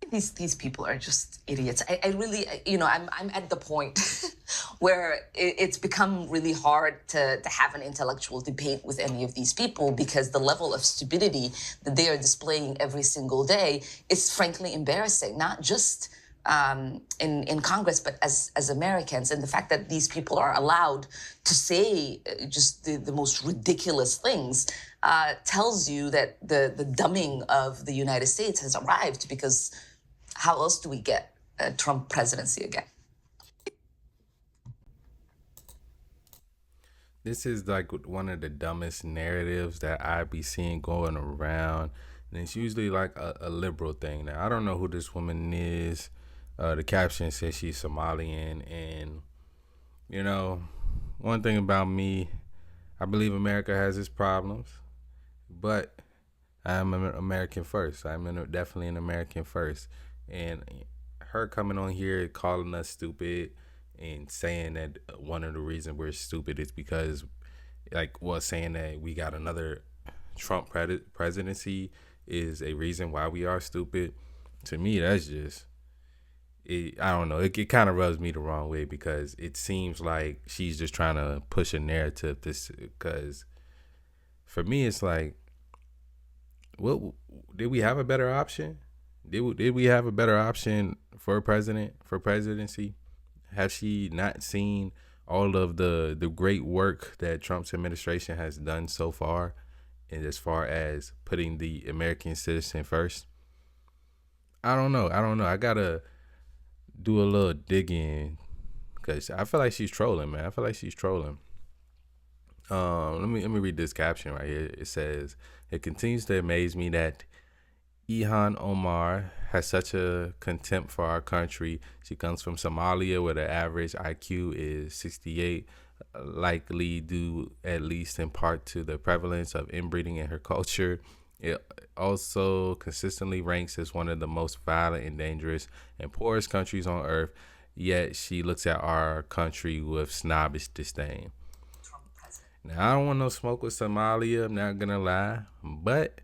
These people are just idiots. I really, I'm at the point where it's become really hard to have an intellectual debate with any of these people, because the level of stupidity that they are displaying every single day is frankly embarrassing, not just in Congress, but as Americans. And the fact that these people are allowed to say just the most ridiculous things tells you that the dumbing of the United States has arrived, because how else do we get a Trump presidency again? This is like one of the dumbest narratives that I be seeing going around. And it's usually like a liberal thing. Now, I don't know who this woman is. The caption says she's Somalian. And, you know, one thing about me, I believe America has its problems, but I'm an American first. Definitely an American first. And her coming on here calling us stupid and saying that one of the reasons we're stupid is because, like, was saying that we got another Trump presidency is a reason why we are stupid. To me, that's just I don't know. It kind of rubs me the wrong way, because it seems like she's just trying to push a narrative. This because for me, it's like, what did we have a better option? Did we have a better option for presidency? Have she not seen all of the great work that Trump's administration has done so far, and as far as putting the American citizen first? I don't know. I gotta do a little digging, because I feel like she's trolling, man. I feel like she's trolling. Let me read this caption right here. It says, "It continues to amaze me that Ilhan Omar has such a contempt for our country. She comes from Somalia, where the average IQ is 68, likely due at least in part to the prevalence of inbreeding in her culture. It also consistently ranks as one of the most violent and dangerous and poorest countries on earth, yet she looks at our country with snobbish disdain." Now, I don't want no smoke with Somalia, I'm not gonna lie, but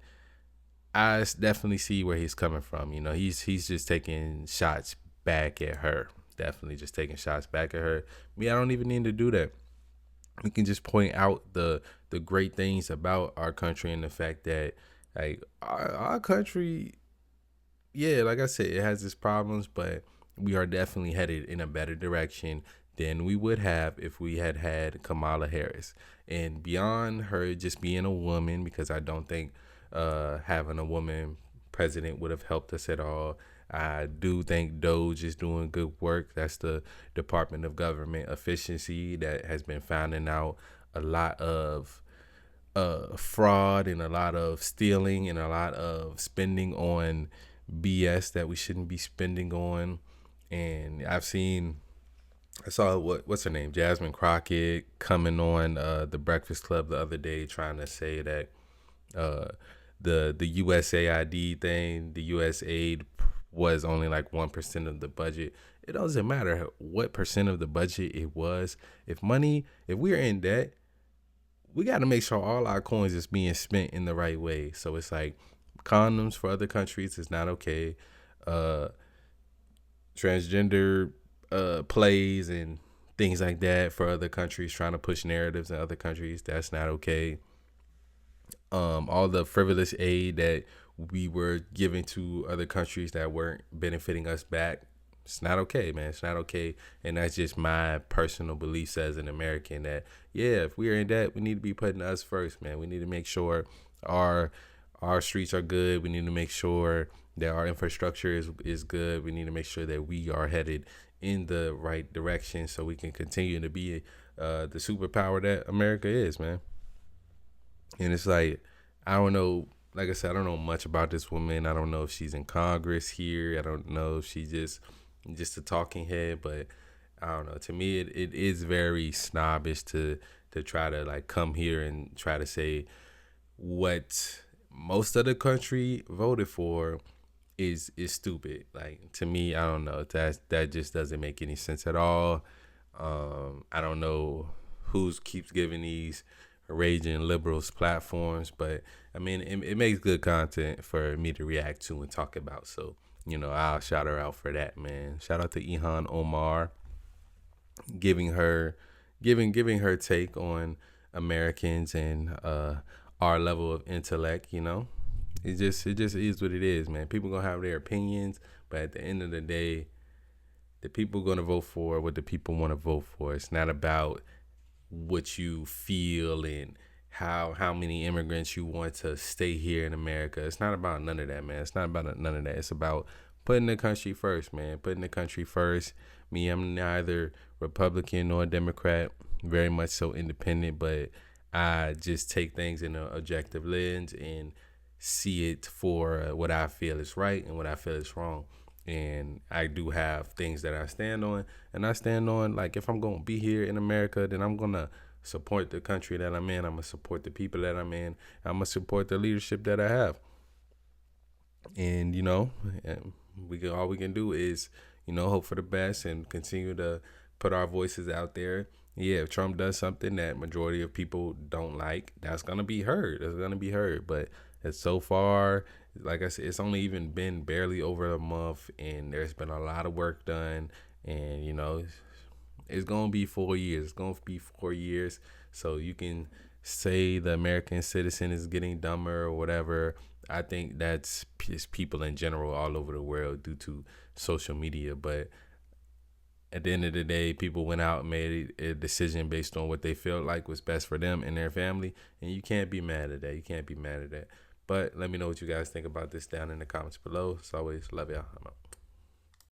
I definitely see where he's coming from. You know, he's just taking shots back at her. Definitely just taking shots back at her. Me, I don't even need to do that. We can just point out the great things about our country, and the fact that, like, our country, yeah, like I said, it has its problems, but we are definitely headed in a better direction than we would have if we had had Kamala Harris. And beyond her just being a woman, because I don't think having a woman president would have helped us at all. I do think Doge is doing good work. That's the Department of Government Efficiency that has been finding out a lot of fraud and a lot of stealing and a lot of spending on BS that we shouldn't be spending on. And I saw what's her name, Jasmine Crockett, coming on the Breakfast Club the other day, trying to say that uh, the USAID thing, the USAID was only like 1% of the budget. It doesn't matter what percent of the budget it was. If we're in debt, we got to make sure all our coins is being spent in the right way. So it's like, condoms for other countries is not okay. Uh, Transgender plays and things like that for other countries, trying to push narratives in other countries, that's not okay. All the frivolous aid that we were giving to other countries that weren't benefiting us back, it's not okay, man. It's not okay. And that's just my personal beliefs as an American, that, yeah, if we're in debt, we need to be putting us first, man. We need to make sure our our streets are good. We need to make sure that our infrastructure is good. We need to make sure that we are headed in the right direction, so we can continue to be the superpower that America is, man. And it's like, I don't know. Like I said, I don't know much about this woman. I don't know if she's in Congress here. I don't know if she's just a talking head. But I don't know. To me, it is very snobbish to try to like come here and try to say what most of the country voted for is stupid. Like, to me, I don't know. That just doesn't make any sense at all. I don't know who keeps giving these raging liberals platforms, but I mean, it makes good content for me to react to and talk about. So I'll shout her out for that, man. Shout out to Ilhan Omar, giving her giving her take on Americans and our level of intellect. It just is what it is, man. People gonna have their opinions, but at the end of the day, the people gonna vote for what the people want to vote for. It's not about what you feel and how many immigrants you want to stay here in America. It's not about none of that, man. It's not about none of that. It's about putting the country first, man. Putting the country first. Me, I'm neither Republican nor Democrat. Very much so independent, but I just take things in an objective lens and see it for what I feel is right and what I feel is wrong. And I do have things that I stand on, and I stand on, like, if I'm going to be here in America, then I'm going to support the country that I'm in. I'm going to support the people that I'm in. I'm going to support the leadership that I have. And, all we can do is, hope for the best and continue to put our voices out there. Yeah, if Trump does something that majority of people don't like, that's going to be heard. That's going to be heard. But so far, like I said, it's only even been barely over a month, and there's been a lot of work done. And, it's going to be 4 years. It's going to be 4 years. So you can say the American citizen is getting dumber or whatever. I think that's just people in general all over the world due to social media. But at the end of the day, people went out and made a decision based on what they felt like was best for them and their family. And you can't be mad at that. You can't be mad at that. But let me know what you guys think about this down in the comments below. As always, love y'all. I'm out.